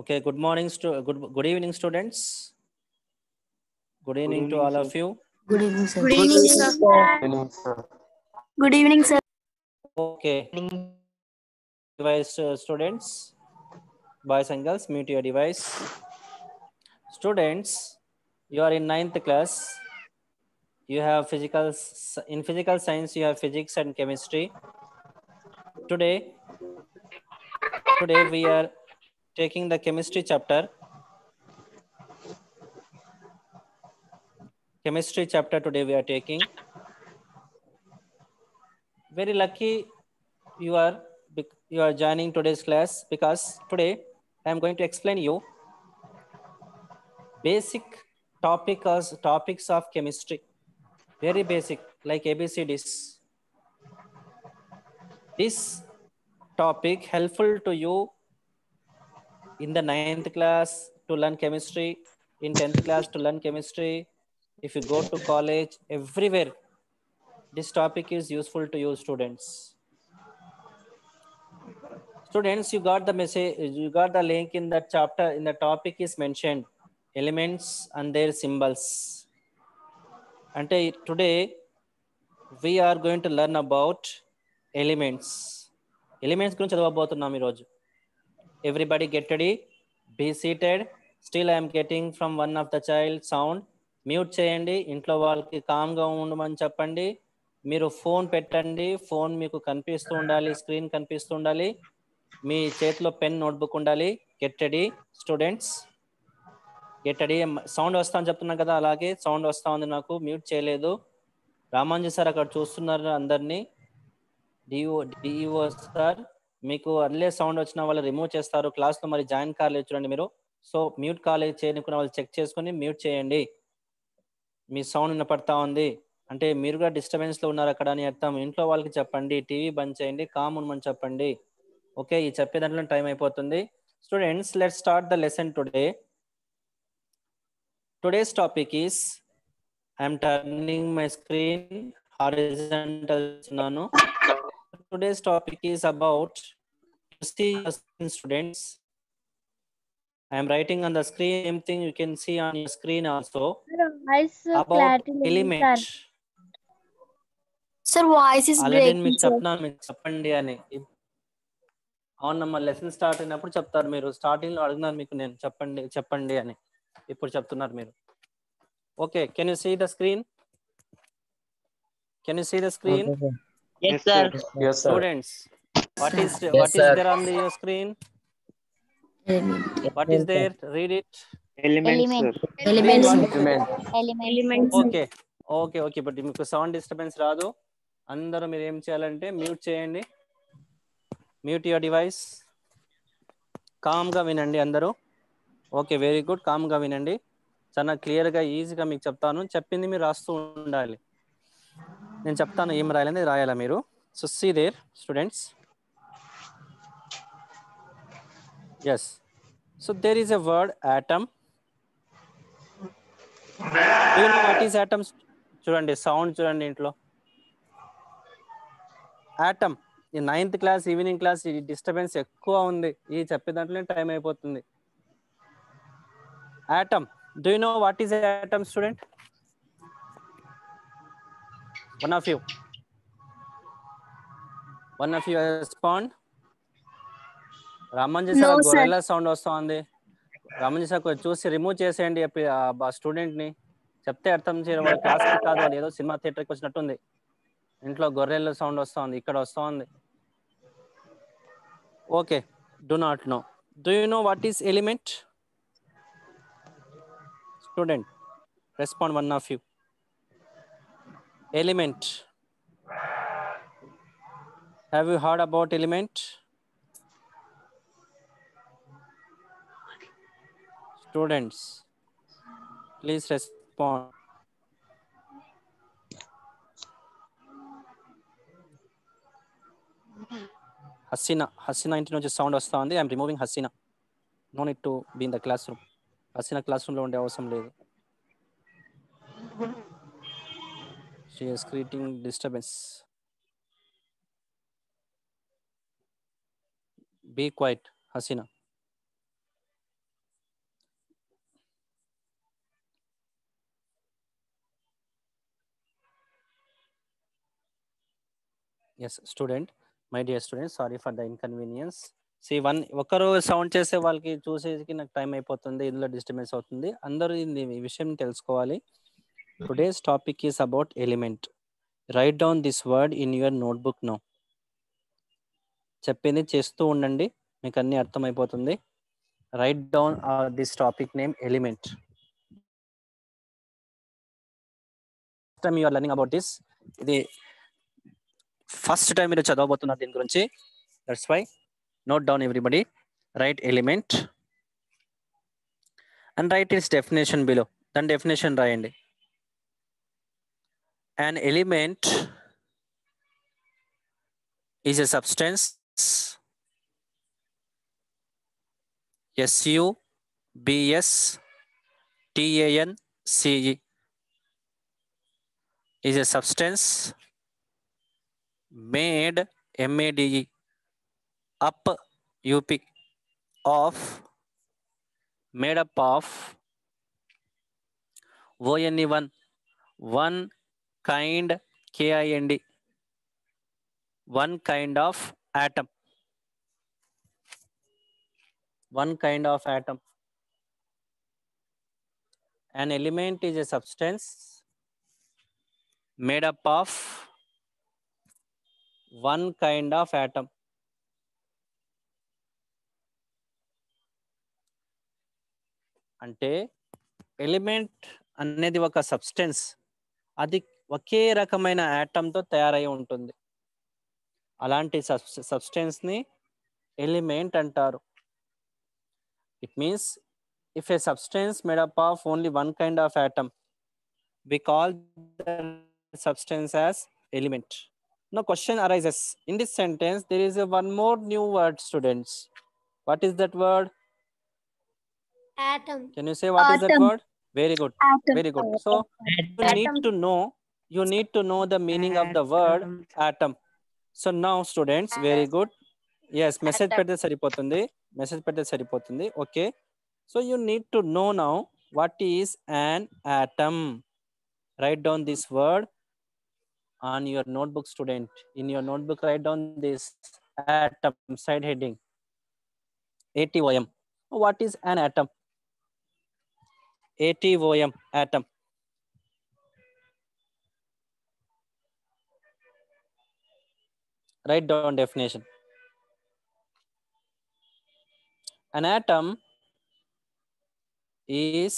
Okay, good morning, good evening, students. Good evening to all of you. Good evening, sir. Good evening, sir. Good evening, sir. Okay, device students, boys and girls, mute your device. Students, you are in 9th class. You have in physical science, you have physics and chemistry. Today we are taking the chemistry chapter. Today we are taking. Very lucky you are joining today's class, because today I am going to explain you basic topics of chemistry. Very basic, like ABCDs. This topic helpful to you in the 9th class to learn chemistry, in 10th class to learn chemistry. If you go to college, everywhere this topic is useful to you, students. Students, you got the message, you got the link in the chapter. In the topic is mentioned elements and their symbols. Ante today we are going to learn about elements. Elements గురించి చదవబోతున్నాం ఈరోజు. Everybody get ready, be seated. Still I am getting from one of the child sound. Mute చేయండి, ఇంట్లో వాళ్ళకి కామ్గా ఉండమని చెప్పండి. మీరు phone పెట్టండి, ఫోన్ మీకు కనిపిస్తూ ఉండాలి, స్క్రీన్ కనిపిస్తూ ఉండాలి. మీ చేతిలో పెన్ నోట్బుక్ ఉండాలి. Get ready students, get ready. Sound వస్తా అని చెప్తున్నాను కదా, అలాగే సౌండ్ వస్తూ ఉంది, నాకు మ్యూట్ చేయలేదు. రామాంజీ సార్ అక్కడ చూస్తున్నారు అందరినీ. డిఈఓ సార్, మీకు అల్లే సౌండ్ వచ్చిన వాళ్ళు రిమూవ్ చేస్తారు. క్లాస్లో మరి జాయిన్ కాలేదు చూడండి మీరు. సో మ్యూట్ కాలేజ్ చేయనుకున్న వాళ్ళు చెక్ చేసుకొని మ్యూట్ చేయండి. మీ సౌండ్ వినపడతా ఉంది అంటే మీరు కూడా డిస్టర్బెన్స్లో ఉన్నారు అక్కడ అని అర్థం. ఇంట్లో వాళ్ళకి చెప్పండి, టీవీ బంద్ చేయండి, కామ్ ఉండమని చెప్పండి. ఓకే, ఈ చెప్పే దాంట్లో టైం అయిపోతుంది. Students, let's start the lesson today. Today's topic is, I am turning my screen horizontal. Today's topic is about, see students, I am writing on the screen, same thing you can see on your screen also, about element. Sir, voice is already breaking. మీకు చెప్తున్నాను, మీకు చెప్పండి అని. అవునమ్మా, lesson start అయినప్పుడు చెప్తారు మీరు. స్టార్టింగ్లో అడుగుతున్నాను మీకు నేను, చెప్పండి అని. ఇప్పుడు చెప్తున్నారు మీరు. Okay, can you see the screen? Can you see the screen? Yes, sir. Yes, sir. Students, what is sir. there on your screen? What is there? Read it. Elements, sir. Elements. Elements. Okay, but మీకు sound disturbance రాదు. అందరూ మీరు ఏం చేయాలంటే mute చేయండి. Mute your device. కామ్గా వినండి అందరూ. Okay, very good. కామ్గా వినండి. చాలా క్లియర్గా ఈజీగా మీకు చెప్తాను. చెప్పింది మీరు రాస్తూ ఉండాలి. నేను చెప్తాను ఏం రాయాలని రాయాలా మీరు. So see there students. Yes, so there is a word atom. Do you know what is atoms? చూడండి, సౌండ్ చూడండి ఇంట్లో. atom, ఈ 9th క్లాస్ ఈవినింగ్ క్లాస్ ఈ డిస్టర్బెన్స్ ఎక్కువ ఉంది. ఈ చెప్పే దాంట్లో టైం అయిపోతుంది. atom, do you know what is atom, student? One of you respond. Ramanji sir, No, sir. గొర్రెల సౌండ్ వస్తుంది. రామంజీ సార్ కొంచెం చూసి రిమూవ్ చేసేయండి ఆ స్టూడెంట్ని. చెప్తే అర్థం చేయడం, వాళ్ళ క్లాస్కి కాదు, వాళ్ళు ఏదో సినిమా థియేటర్కి వచ్చినట్టుంది. ఇంట్లో గొర్రెల సౌండ్ వస్తుంది, ఇక్కడ వస్తుంది. Okay, do not know. Do you know what is element? Student, respond, one of you. Element. Have you heard about element? Students, please respond. Haseena ఇంటి నుంచి సౌండ్ వస్తూ ఉంది. I'm removing Haseena. No need to be in the class room. Haseena class రూమ్లో ఉండే అవసరం లేదు. She is creating disturbance. Be quiet Haseena. Yes student, my dear student, sorry for the inconvenience. ఒకరు sound చేసే వాళ్ళకి చూసేకి నాకు టైం అయిపోతుంది, ఇందులో డిస్టర్బెన్స్ అవుతుంది. అందరూ ఈ విషయం తెలుసుకోవాలి. Today's topic is about element. Write down this word in your notebook now. చెప్పింది చేస్తూ ఉండండి, మీకు అన్ని అర్థమైపోతుంది. Write down this topic name element. Time you are learning about this. ఇది ఫస్ట్ టైం మీరు చదవబోతున్నారు దీని గురించి. That's why note down everybody. Write element and write its definition below. దాని డెఫినేషన్ రాయండి. An element is a substance. SUBSTANCE is a substance made MADE up UP of made up of ONE1 one kind KIND one kind of atom. One kind of atom. An element is a substance made up of one kind of atom. అంటే element అనేది ఒక substance, అది ఒకే రకమైన ఆటంతో తయారై ఉంటుంది. అలాంటి సబ్స్టెన్స్ని element అంటారు. It means if a substance made up of only one kind of atom, we call the substance as element. Now question arises. In this sentence, there is one more new word, students. What is that word? Atom. Can you say what is that Atom. word? Very good. Atom. Very good. So you need to know the meaning of the word atom. So now students, very good. Yes, message pedde saripothundi. Okay. So you need to know now what is an atom. Write down this word on your notebook, student. In your notebook, write down this atom, side heading, ATOM. What is an atom? ATOM, atom. Write down definition. An atom is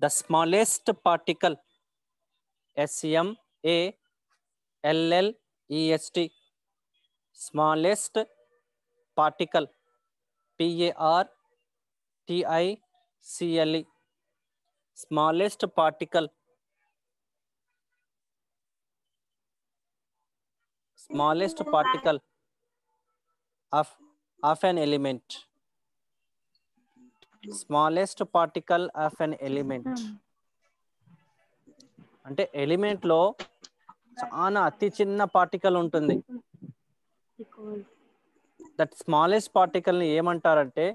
the smallest particle, SMALLEST, smallest particle, PARTICLE, smallest particle, smallest particle of an element. Smallest particle of an element. అంటే element లో చాలా అతి చిన్న particle ఉంటుంది. That smallest particle ని ఏమంటారంటే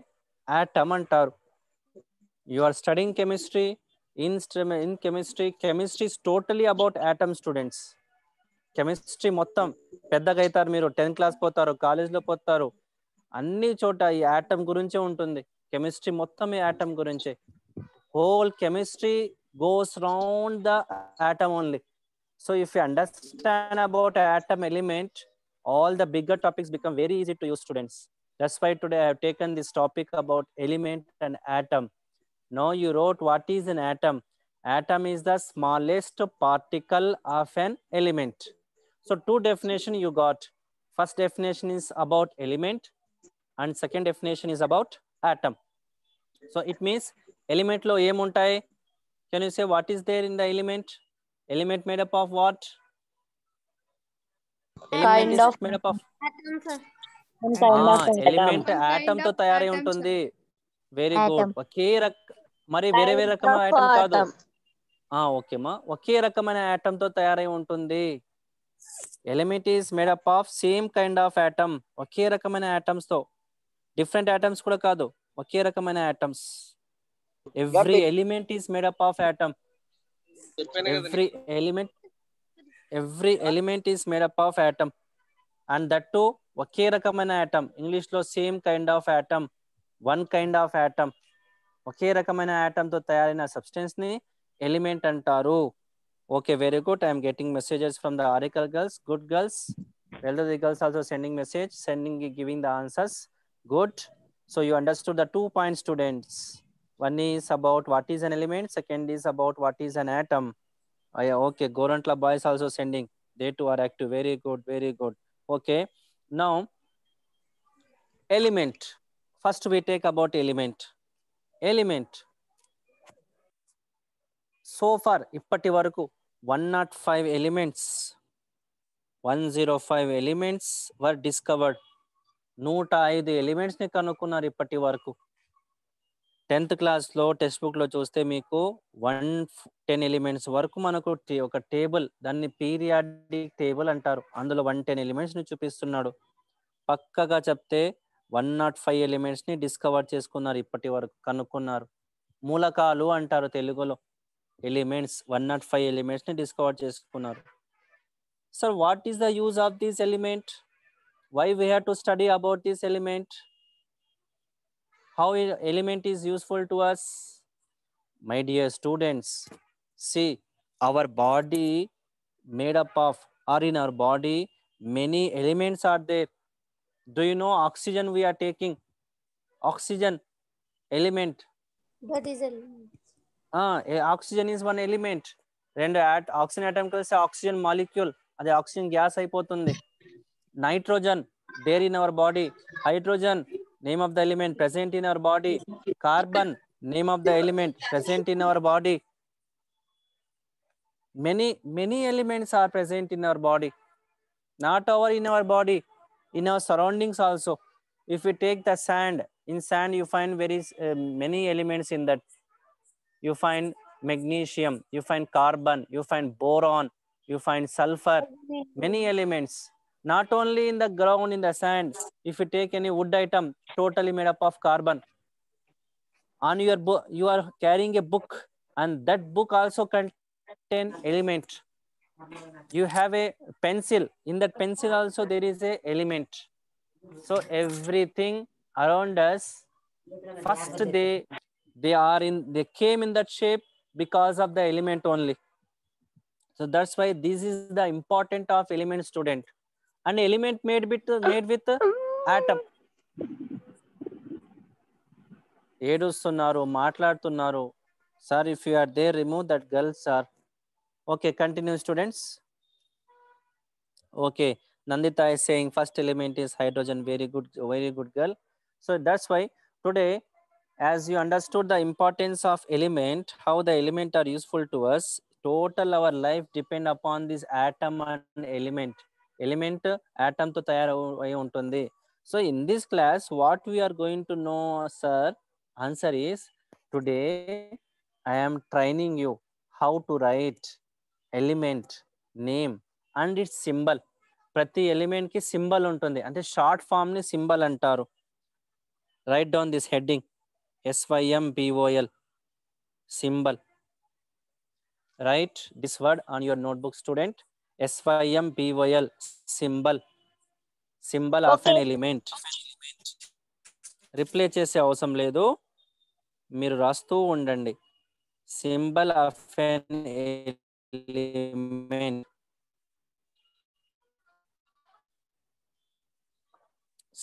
atom అంటారు. You are studying chemistry. In chemistry is totally about atom students. Chemistry మొత్తం పెద్దగా అవుతారు, మీరు 10th క్లాస్ పోతారు, కాలేజ్లో పోతారు, అన్ని చోట ఈ ఆటమ్ గురించే ఉంటుంది. కెమిస్ట్రీ మొత్తం ఈ ఆటమ్ గురించే. Whole chemistry goes round the atom only. So if you understand about atom element, all the bigger topics become very easy to you, students. That's why today I have taken this topic about element and atom. Now you wrote what is an atom. Atom is the smallest particle of an element. So two definition you got. First definition is about element and second definition is about atom. So it means element lo em untayi. Can you say what is there in the element? Element made up of what? Element is made up of element atom తో తయారై ఉంటుంది. Very good. ఒకే మరి వేరే వేరే రకమైన atom కాదు. Okay మా, ఒకే రకమైన ఆటమ్ తో తయారై ఉంటుంది. Element is made up of same kind of atom. ఒకే రకమైన ఆటమ్స్ తో, డిఫరెంట్ ఆటమ్స్ కూడా కాదు, ఒకే రకమైన ఆటమ్స్. Every element is made up of atom. Every element. Every element is made up of atom, and that too ఒకే రకమైన ఆటమ్. ఇంగ్లీష్లో same kind of atom, one kind of atom, ఒకే రకమైన ఆటమ్తో తయారైన సబ్స్టెన్స్ని ఎలిమెంట్ అంటారు. Okay, very good. I'm getting messages from the ఆరికల్ girls. Good girls. Elderly girls also sending message, giving the answers. Good. So you understood the 2 points, students. One is about what is an element. Second is about what is an atom. Yeah, okay. Gorantla boys also sending. They too are active. Very good. Very good. Okay. Now, element. First we take about element. Element. So far, ippati varaku 105 elements. 105 elements were discovered. 105 ఎలిమెంట్స్ని కనుక్కున్నారు ఇప్పటి వరకు. 10th క్లాస్లో text బుక్లో చూస్తే మీకు 110 elements వరకు మనకు ఒక టేబుల్, దాన్ని పీరియాడిక్ టేబుల్ అంటారు, అందులో 110 ఎలిమెంట్స్ని చూపిస్తున్నాడు. పక్కగా చెప్తే 105 ఎలిమెంట్స్ని డిస్కవర్ చేసుకున్నారు ఇప్పటి వరకు, కనుక్కున్నారు. మూలకాలు అంటారు తెలుగులో. ఎలిమెంట్స్ 105 ఎలిమెంట్స్ని డిస్కవర్ చేసుకున్నారు. So what is the use of this element? Why we have to study about this element? How element is useful to us? My dear students, see, our body made up of, or in our body, many elements are there. Do you know oxygen we are taking? Oxygen element. That is element. Oxygen is one element. రెండు oxygen atom కలిసి oxygen molecule, అది oxygen gas అయిపోతుంది. Nitrogen, there in our body. Hydrogen, name of the element present in our body. Carbon, name of the element present in our body. Many elements are present in our body. Not over in our body, in our surroundings also. If we take the sand, in sand you find very many elements in that. You find magnesium, you find carbon, you find boron, you find sulfur, many elements. Not only in the ground, in the sand. If you take any wood item, totally made up of carbon. On your book, you are carrying a book, and that book also contain element. You have a pencil, in that pencil also there is a element. So everything around us, first they came in that shape because of the element only. So that's why this is the important of element, student. And element made with atom. ఏడుస్తున్నారు, మాట్లాడుతున్నారు. Sir, if you are there, remove that girl, sir. Okay, continue, students. Okay, Nandita is saying first element is hydrogen. Very good girl. So that's why today, as you understood the importance of element, how the element are useful to us, total our life depend upon this atom and element. Element atom to తయారై ఉంటుంది. So in this class, what we are going to know, sir, answer is, today I am training you how to write element name and its symbol. ప్రతి element కి symbol ఉంటుంది, అంటే short form ని symbol అంటారు. Right down this heading, SYMBOL, symbol. Write this word on your notebook, student. SYMBOL, symbol. Symbol of an element. Reply చేసే అవసరం లేదు, మీరు రాస్తూ ఉండండి. Symbol of an element.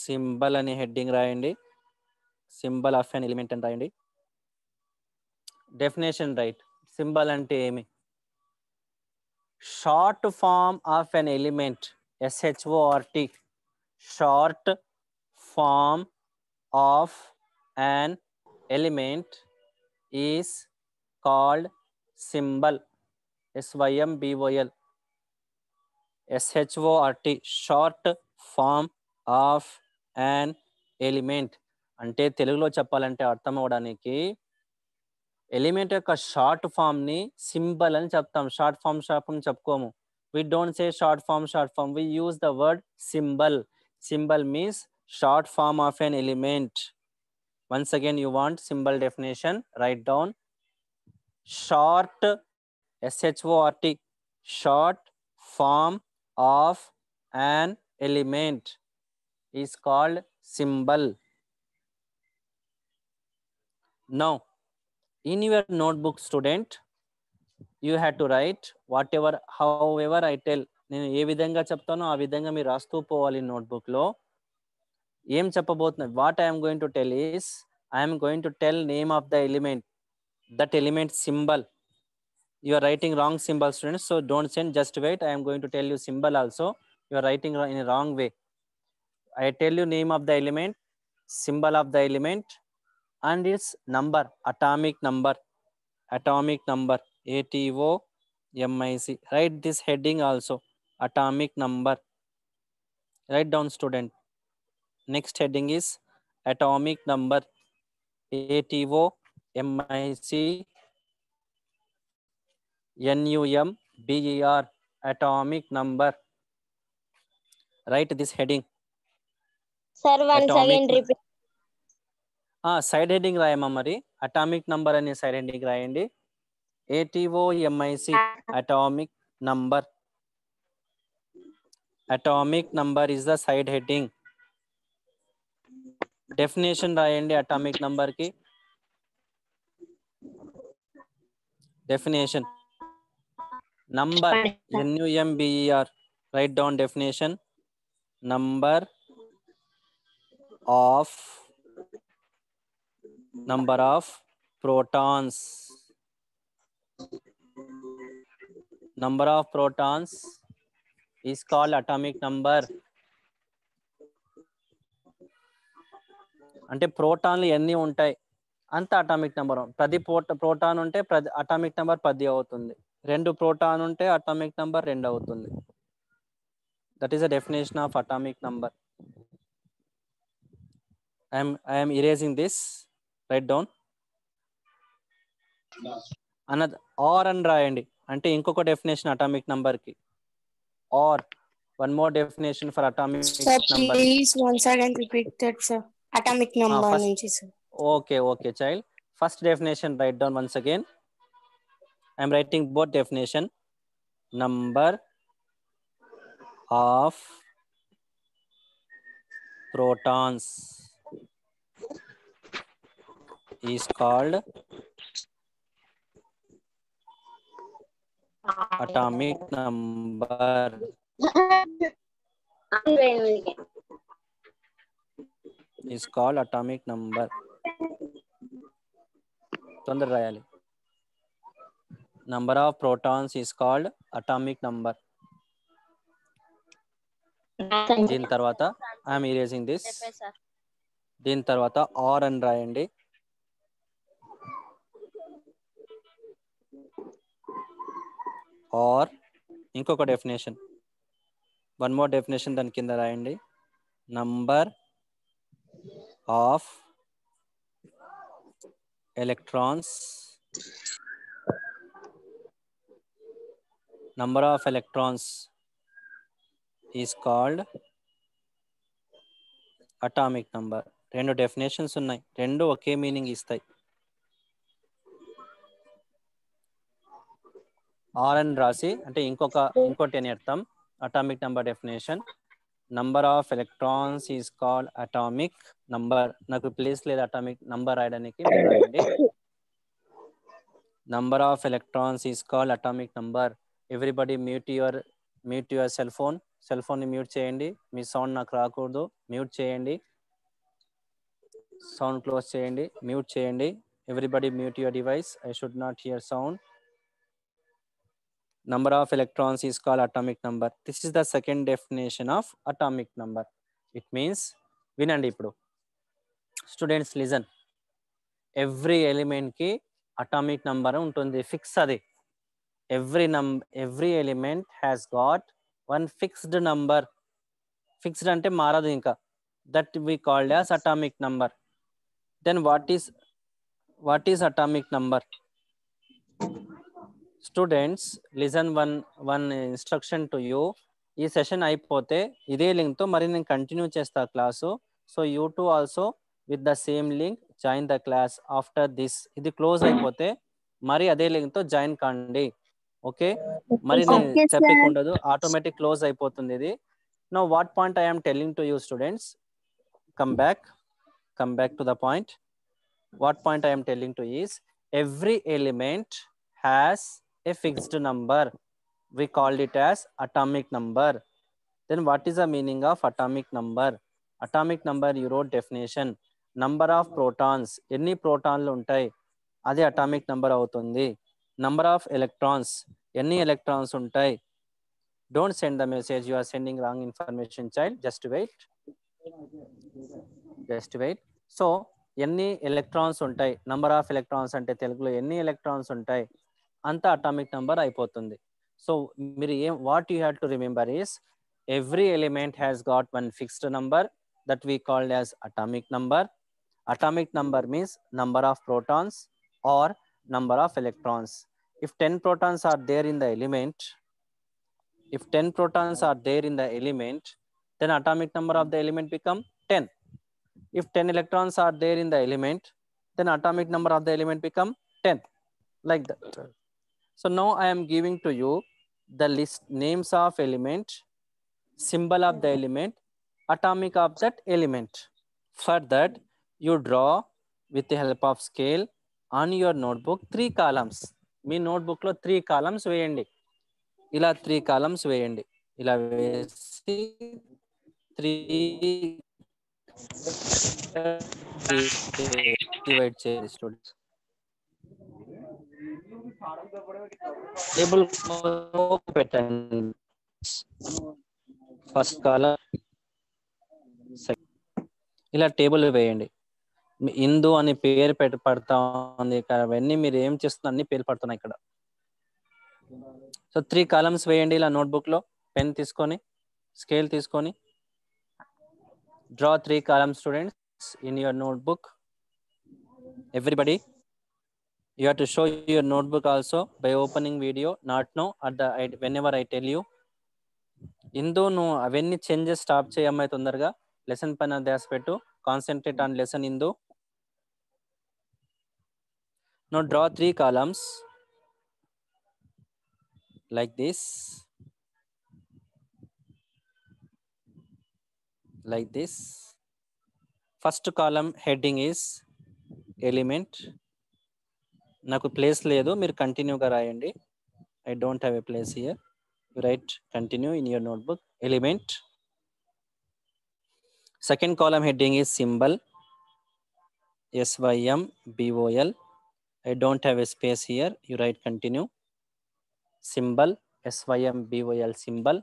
Symbol అనే హెడ్డింగ్ రాయండి. సింబల్ ఆఫ్ ఎన్ ఎలిమెంట్ అని రాయండి. Definition write. సింబల్ అంటే ఏమి? Short form of an element, SHORT. Short form of an element is called symbol. SYMBOL, SHORT, short form of an element. అంటే తెలుగులో చెప్పాలంటే అర్థం అవడానికి, ఎలిమెంట్ యొక్క షార్ట్ ఫామ్ ని సింబల్ అని చెప్తాం. షార్ట్ ఫామ్ చెప్పుకోము. We don't say short form. We use the word symbol. Symbol means short form of an element. Once again, you want symbol definition, write down. Short, SHORT, short form of an element is called symbol. Now, in your notebook, student, you had to write whatever, however I tell. నేను ఏ విధంగా చెప్తానో ఆ విధంగా మీరు రాస్తూ పోవాలి నోట్బుక్లో. ఏం చెప్పబోతున్నారు? What I'm going to tell is, I'm going to tell name of the element, that element symbol. You are writing wrong symbol, students, so don't send, just wait. I am going to tell you symbol also. You are writing in a wrong way. I tell you name of the element, symbol of the element, and its number, atomic number, ATOMIC. Write this heading also, atomic number. Write down, student. Next heading is atomic number, ATOMIC, NUMBER, atomic number. Write this heading. Sir, once again repeat. Side heading రాయమ్మా మరి. Atomic number అనే side heading రాయండి. ATOMIC, atomic number. Atomic number is the side heading. Definition రాయండి atomic number కి. Definition number, NUMBER. Write down definition. Number of protons. Number of protons is called atomic number. అంటే ప్రోటాన్లు ఎన్ని ఉంటాయి అంత atomic number. ప్రతి proton ఉంటే atomic number 10 అవుతుంది. 2 proton ఉంటే అటామిక్ నెంబర్ 2 అవుతుంది. That is the definition of atomic number. I am erasing this. Write down. Another or అని రాయండి. అంటే ఇంకొక డెఫినేషన్ అటామిక్ నంబర్ కి. Or one more definition for atomic number. Please once again repeat that, sir. Atomic number nunchi, sir. Okay, child. First definition, write down once again. I am writing both definition. Number of protons is called atomic number. Is called atomic number. తొందర రాయాలి. Number of protons is called atomic number. దీని తర్వాత I am erasing this. దీని తర్వాత or అని రాయండి. Or ఇంకొక definition, one more definition దాని కింద రాయండి. Number of electrons is called atomic number. రెండు డెఫినేషన్స్ ఉన్నాయి, రెండు ఒకే మీనింగ్ ఇస్తాయి. ఆర్ అని రాసి అంటే ఇంకోటి అని అర్థం. Atomic number definition, number of electrons is called atomic number. నాకు ప్లేస్ లేదు అటామిక్ నంబర్ రాయడానికి, మీరు రాయండి. Number of electrons is called atomic number. Everybody mute your cell phone ని మ్యూట్ చేయండి. మీ సౌండ్ నాకు రాకూడదు, మ్యూట్ చేయండి. సౌండ్ క్లోజ్ చేయండి, మ్యూట్ చేయండి. Everybody mute your device. I should not here sound. Number of electrons is called atomic number. This is the second definition of atomic number. It means, వినండి ఇప్పుడు students, listen. Every element కి atomic number ఉంటుంది, fix అది. Every element has got one fixed number. Fixed అంటే మారదు ఇంకా. That we called as atomic number. Then what is atomic number? Students listen one instruction to you. ఈ session అయిపోతే ఇదే link తో మరి నేను కంటిన్యూ చేస్తా class. So you to also with the same link join the class after this. ఇది close అయిపోతే మరి అదే లింక్ తో జాయిన్ కాండి. ఓకే, మరి నేను Okay, sir. చెప్పకుండా ఆటోమేటిక్ క్లోజ్ అయిపోతుంది ఇది. Now what point I am telling to you students, come back to the point. What point I am telling to is, every element has a fixed number. We called it as atomic number. Then what is the meaning of atomic number? Atomic number, you wrote definition. Number of protons, ఎన్ని ప్రోటాన్లు ఉంటాయి అది atomic number అవుతుంది. Number of electrons, ఎన్ని electrons ఉంటాయి. Don't send the message, you are sending wrong information child. Just wait. So ఎన్ని electrons ఉంటాయి, number of electrons అంటే తెలుగులో ఎన్ని ఎలక్ట్రాన్స్ ఉంటాయి అంత అటామిక్ నంబర్ అయిపోతుంది. సో మీరు what you have to remember is, every element has got one fixed number that we called as atomic number. Atomic number means number of protons or number of electrons. If 10 protons are there in the element, then atomic number of the element become 10. If 10 electrons are there in the element, then atomic number of the element become 10, like that. So now I am giving to you the list names of element, symbol of the element, atomic of that element. For that, you draw with the help of scale on your notebook 3 columns. Me notebook లో 3 columns వేయండి. ఇలా 3 columns వేయండి. ఇలా వేసి 3 divide చేయండి students. Table పెట్టండి. First కాలం ఇలా table వేయండి. ఇందు అని పేరు పడతా ఉంది ఇక్కడ. అవన్నీ మీరు ఏం చేస్తున్నా అన్ని పేరు పడుతున్నాయి ఇక్కడ. సో 3 కాలమ్స్ వేయండి ఇలా నోట్బుక్ లో. పెన్ తీసుకొని, స్కేల్ తీసుకొని draw 3 columns students in your notebook. Everybody, you have to show your notebook also by opening video, not now, whenever I tell you. ఇందు నువ్వు అవన్నీ చేంజెస్ స్టాప్ చేయమ్మాయి తొందరగా. లెసన్ పైన ధ్యాస పెట్టు. Concentrate on lesson Indu. Now draw 3 columns like this. First column heading is element. నాకు place లేదు, మీరు కంటిన్యూగా రాయండి. I don't have a place here. You write continue in your notebook. Element. Second column heading is symbol. SYMBOL. I don't have a space here. You write continue. Symbol. SYMBOL symbol.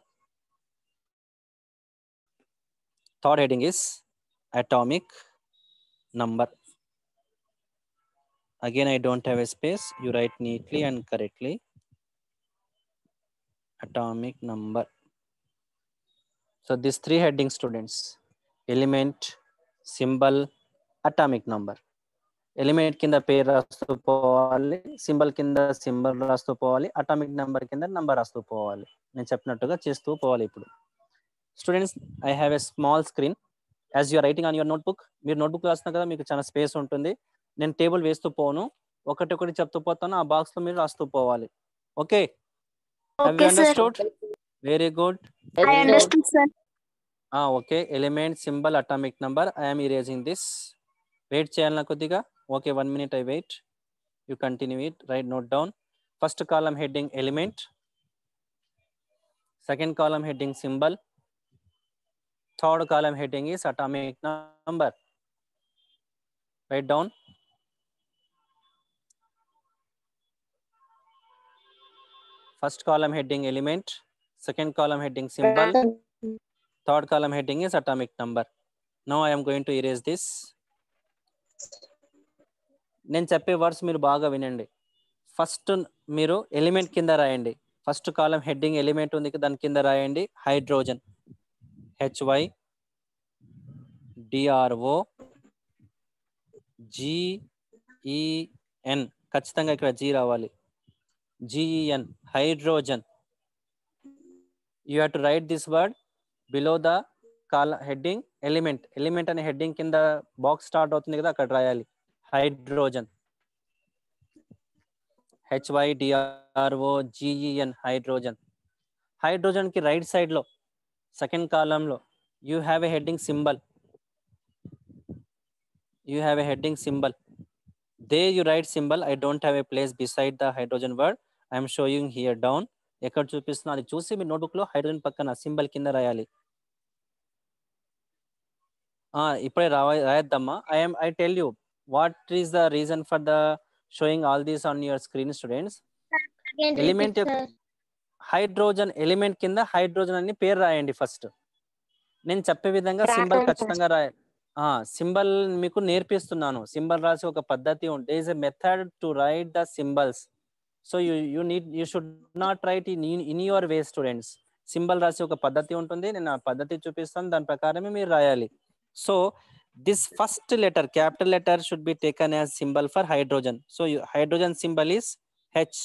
Third heading is atomic number. Again, I don't have a space. You write neatly and correctly. Atomic number. So these 3 headings students: element, symbol, atomic number. Element కింద పేరు రాస్తూ పోవాలి, symbol కింద symbol రాస్తూ పోవాలి, atomic number కింద number రాస్తూ పోవాలి. నేను చెప్పినట్టుగా చేస్తూ పోవాలి. ఇప్పుడు students, I have a small screen. As you are writing on your notebook, మీరు నోట్బుక్ రాస్తున్నారు కదా, మీకు చాలా స్పేస్ ఉంటుంది. నేను టేబుల్ వేస్తూ పోను, ఒకటి చెప్తూ పోతాను, ఆ బాక్స్ లో మీరు రాస్తూ పోవాలి. Okay, have you understood? Very good. I understood, sir. Okay, element, symbol, atomic number. I'm erasing this. Wait చేయాలన్నా కొద్దిగా. Okay, 1 minute I wait. You continue it. Write, note down. First column heading element. Second column heading symbol. Third column heading is atomic number. Write down. First column heading element. Second column heading symbol. Third column heading is atomic number. Now I am going to erase this. నేను చెప్పే words మీరు బాగా వినండి. First మీరు element కింద రాయండి. First కాలం heading element ఉంది, దాని కింద రాయండి హైడ్రోజన్. HYDROGEN. ఖచ్చితంగా ఇక్కడ జీ రావాలి. GEN, hydrogen. You have to right this word below the heading element. Element అనే హెడ్డింగ్ కింద బాక్స్ స్టార్ట్ అవుతుంది కదా, అక్కడ రాయాలి హైడ్రోజన్. HYDROGEN hydrogen. హైడ్రోజన్ కి రైట్ సైడ్ లో సెకండ్ కాలమ్ లో you have a heading symbol. There you write symbol. I don't have a place beside the hydrogen word. I am showing here down. ఎక్కడ చూపిస్తున్నా అది చూసి మీ notebook లో hydrogen పక్కన symbol కింద రాయాలి. ఇప్పుడే రాయద్దమ్మా. I tell you what is the reason for the showing all these on your screen, students. Element hydrogen element కింద హైడ్రోజన్ అని పేరు రాయండి ఫస్ట్. నేను చెప్పే విధంగా సింబల్ ఖచ్చితంగా రాయాలి. సింబల్ మీకు నేర్పిస్తున్నాను. సింబల్ రాసి ఒక పద్ధతి ఉంటుంది. Is a method to right the symbols. So you should not right in your way students. Symbol రాసి ఒక పద్ధతి ఉంటుంది. నేను ఆ పద్ధతి చూపిస్తాను, దాని ప్రకారమే మీరు రాయాలి. So this first letter capital letter should be taken as symbol for hydrogen. So hydrogen symbol is H.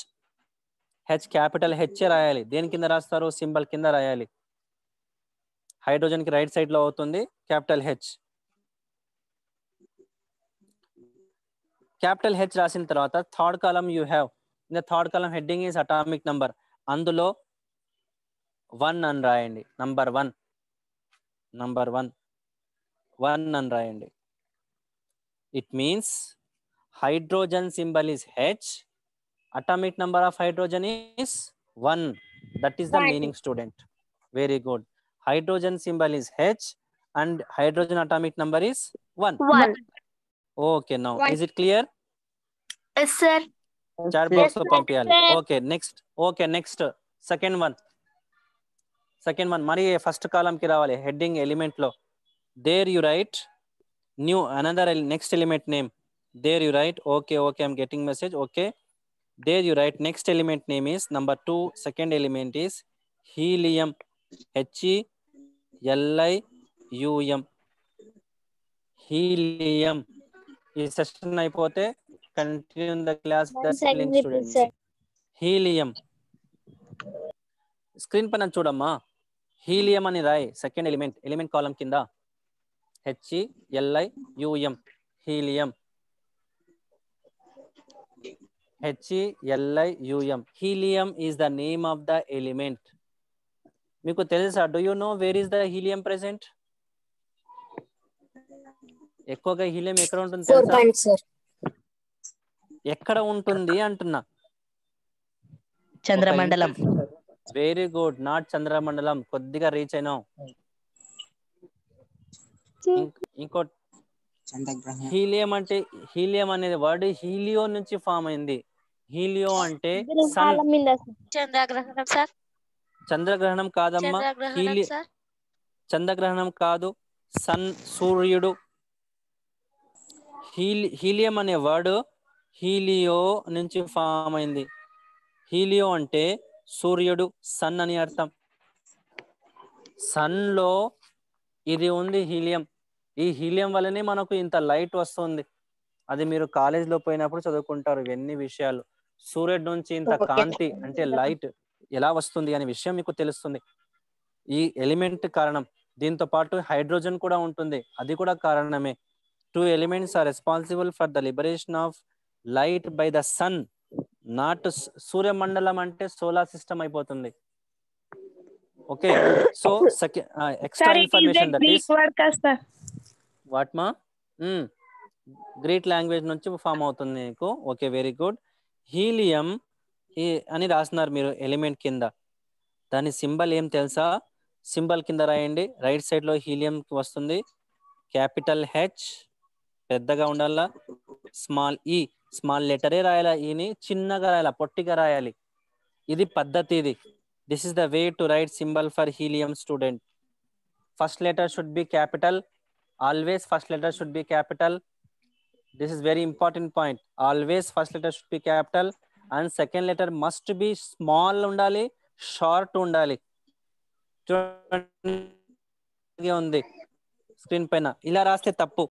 Capital H రాయాలి. దేని కింద రాస్తారు? సింబల్ కింద రాయాలి. హైడ్రోజన్ కి రైట్ సైడ్ లో అవుతుంది క్యాపిటల్ హెచ్. క్యాపిటల్ హెచ్ రాసిన తర్వాత third column you have. In the third column heading is atomic number. అందులో 1 అని రాయండి. నంబర్ 1 అని రాయండి. It means hydrogen symbol is H. Atomic number of hydrogen is 1. That is the meaning student. Very good. Hydrogen symbol is H and hydrogen atomic number is 1. Okay, now is it clear? Yes, sir. Chat box lo pampiyali. Okay, next second one mari first column ki ravali. Heading element lo there you write new another next element name. There you write okay I'm getting message. Okay, there you write next element name is number 2. Second element is helium. HELIUM. helium. ఈ session అయిపోతే continue in the class students. Helium screen పైన చూడమ్మా. Helium అని రాయి. Second element column కింద HELIUM. Helium. HELIUM. Helium is the name of the element. మీకు తెలుసా? Do you know where is the helium present? ఎక్కువగా హీలియం ఎక్కడ ఉంటుంది తెలుసా? ఎక్కడ ఉంటుంది అంటున్నా. చంద్రమండలం. Very good. నాట్ చంద్రమండలం. కొద్దిగా రీచ్ అయినావు. ఇంకో హీలియం అంటే హీలియం అనేది వర్డ్ హీలియో నుంచి ఫామ్ అయింది. హీలియో అంటే సన్. చంద్రగ్రహణం సార్. చంద్రగ్రహణం కాదమ్మా. చంద్రగ్రహణం కాదు. సన్, సూర్యుడు. హీలియం అనే వర్డ్ హీలియో నుంచి ఫామ్ అయింది. హీలియో అంటే సూర్యుడు, సన్ అని అర్థం. సన్ లో ఇది ఉంది హీలియం. ఈ హీలియం వల్లనే మనకు ఇంత లైట్ వస్తుంది. అది మీరు కాలేజీలో పోయినప్పుడు చదువుకుంటారు ఇవన్నీ విషయాలు. సూర్యుడు నుంచి ఇంత కాంతి అంటే లైట్ ఎలా వస్తుంది అనే విషయం మీకు తెలుస్తుంది. ఈ ఎలిమెంట్ కారణం. దీంతో పాటు హైడ్రోజన్ కూడా ఉంటుంది, అది కూడా కారణమే. 2 elements are responsible for the liberation of light by the sun. Not సూర్యమండలం అంటే సోలార్ సిస్టమ్ అయిపోతుంది. Okay, so extra information that is what మా గ్రీక్ లాంగ్వేజ్ నుంచి ఫామ్ అవుతుంది నీకు. Okay, very good. హీలియం అని రాస్తున్నారు మీరు ఎలిమెంట్ కింద. దాని సింబల్ ఏం తెలుసా? సింబల్ కింద రాయండి. రైట్ సైడ్ లో హీలియం వస్తుంది. క్యాపిటల్ హెచ్ పెద్దగా ఉండాలా, స్మాల్ ఈ స్మాల్ లెటరే రాయాలా. ఈని చిన్నగా రాయాలా, పొట్టిగా రాయాలి. ఇది పద్ధతి. ఇది this is the way to right symbol for helium student. First letter should be capital. Always first letter should be capital. This is very important point. Always first letter should be capital and second letter must be small ఉండాలి, short ఉండాలి. చూడండి ఉంది screen పైన. ఇలా రాస్తే తప్పు.